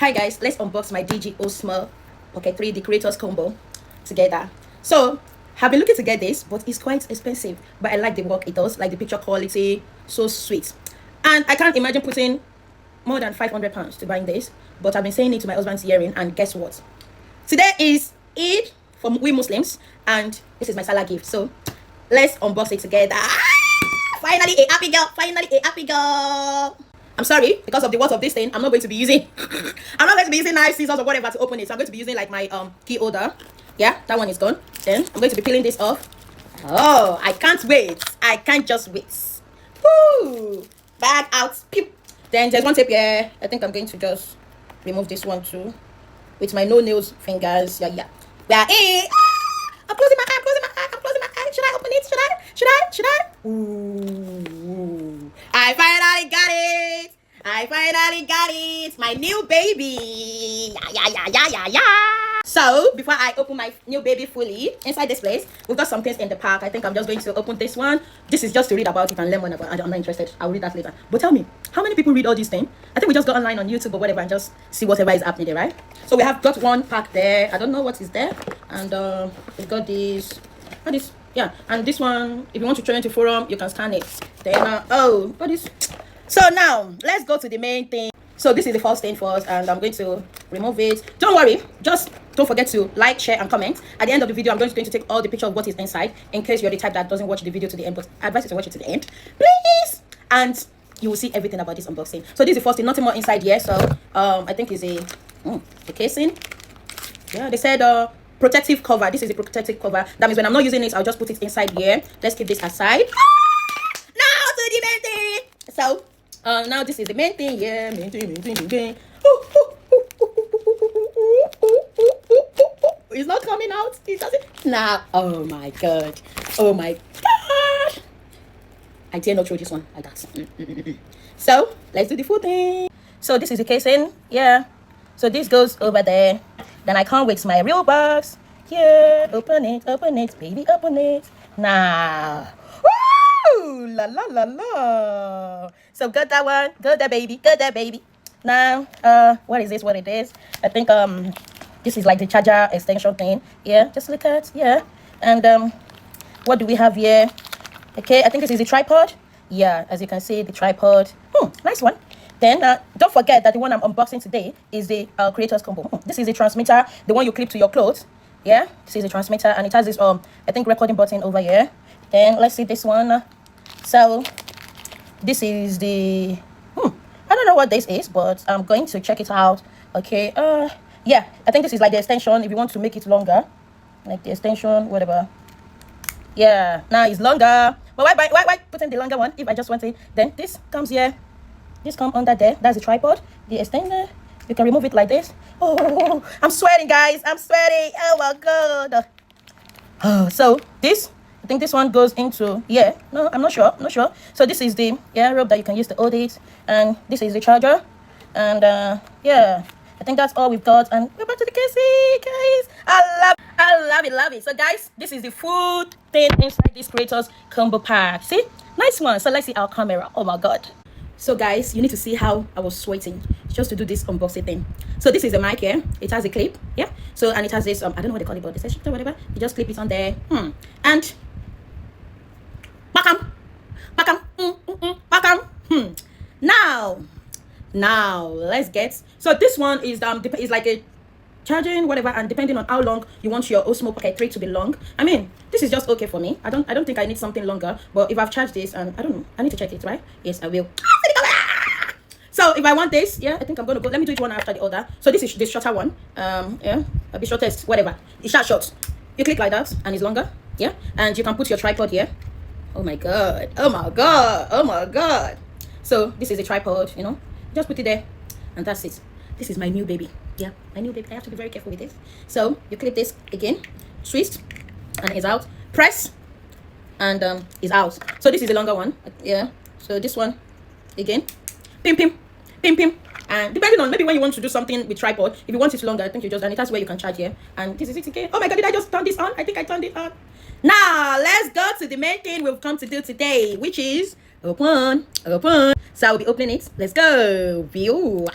Hi guys, let's unbox my DJI Osmo Pocket 3, the creators combo together. So I've been looking to get this, but it's quite expensive, but I like the work it does, like the picture quality, so sweet. And I can't imagine putting more than £500 to buying this, but I've been saying it to my husband's hearing, and guess what? Today is Eid for we Muslims, and this is my Salah gift. So let's unbox it together. Finally a happy girl, finally a happy girl. I'm sorry, because of the words of this thing, I'm not going to be using I'm not going to be using knife, scissors or whatever to open it. So I'm going to be using like my key holder. Yeah, that one is gone. Then I'm going to be peeling this off. Oh, I can't wait. I can't just wait. Woo! Bag out. Pew. Then there's one tape here. I think I'm going to just remove this one too with my no nails fingers. Yeah. We are in. I'm closing my eye. I'm closing my eye. Should I open it? Should I? Ooh. I finally got it. My new baby. Yeah. So before I open my new baby fully inside this place, we've got some things in the pack. I think I'm just going to open this one. This is just to read about it and learn more about it. I'm not interested. I'll read that later. But tell me, how many people read all these things? I think we just go online on YouTube or whatever and just see whatever is happening there, right? So we have got one pack there. I don't know what is there. And we've got this. Yeah, and this one, if you want to join into forum, you can scan it. Then what is? So now let's go to the main thing. So this is the first thing first, and I'm going to remove it. Don't worry, just don't forget to like, share, and comment. At the end of the video, I'm going to take all the picture of what is inside, in case you're the type that doesn't watch the video to the end, but I advise you to watch it to the end, please. And you will see everything about this unboxing. So this is the first thing, nothing more inside here. So I think is a casing. Yeah, they said protective cover. This is the protective cover. That means when I'm not using it, I'll just put it inside here. Let's keep this aside. Now to the main thing. So now this is the main thing. Yeah, main thing. It's not coming out. It doesn't now. Oh my god. I dare not throw this one like that. So let's do the full thing. So this is the casing. Yeah, so this goes over there. Then I come with my real box. Yeah, open it, baby, open it now. Woo! La. So got that one, got that baby. Now what is this? What it is? I think this is like the charger extension thing. Yeah, just look at. Yeah. And what do we have here? Okay, I think this is the tripod. Yeah, as you can see, the tripod. Nice one. Then don't forget that the one I'm unboxing today is the creators combo. This is the transmitter, the one you clip to your clothes. Yeah, this is the transmitter, and it has this I think recording button over here. Then let's see this one. So this is the I don't know what this is, but I'm going to check it out. Okay. Yeah, I think this is like the extension if you want to make it longer, like the extension, whatever. Yeah, now it's longer. But why put in the longer one if I just want it? Then this comes here. This comes under there. That's the tripod. The extender. You can remove it like this. Oh, I'm sweating, guys. I'm sweating. Oh my god. Oh, so this, I think this one goes into, yeah. No, I'm not sure. So this is the rope that you can use to hold it, and this is the charger. And yeah, I think that's all we've got. And we're back to the casing, guys. I love it. So guys, this is the full thing inside this creators combo pack. See, nice one. So let's see our camera. Oh my god. So guys, you need to see how I was sweating just to do this unboxing thing. So this is a mic here. It has a clip. Yeah. So and it has this I don't know what they call it, but this or whatever. You just clip it on there. And bakam. Now let's get. So this one is like a charging whatever, and depending on how long you want your Osmo Pocket 3 to be long. I mean, this is just okay for me. I don't think I need something longer, but if I've charged this, and I don't know, I need to check it, right? Yes, I will. So if I want this, yeah, I think I'm gonna go. Let me do it one after the other. So this is the shorter one. Yeah, a bit shortest, whatever. It's short. You click like that, and it's longer. Yeah, and you can put your tripod here. Oh my god. So this is the tripod. You know, just put it there, and that's it. This is my new baby. Yeah, my new baby. I have to be very careful with this. So you clip this again, twist, and it's out. Press, and it's out. So this is the longer one. Yeah. So this one again, pim. And depending on maybe when you want to do something with tripod, if you want it longer, I think you just, and that's where you can charge here. And this is it again. Oh my god, did I just turn this on? I think I turned it on. Now let's go to the main thing we've come to do today, which is open. So I'll be opening it. Let's go. View.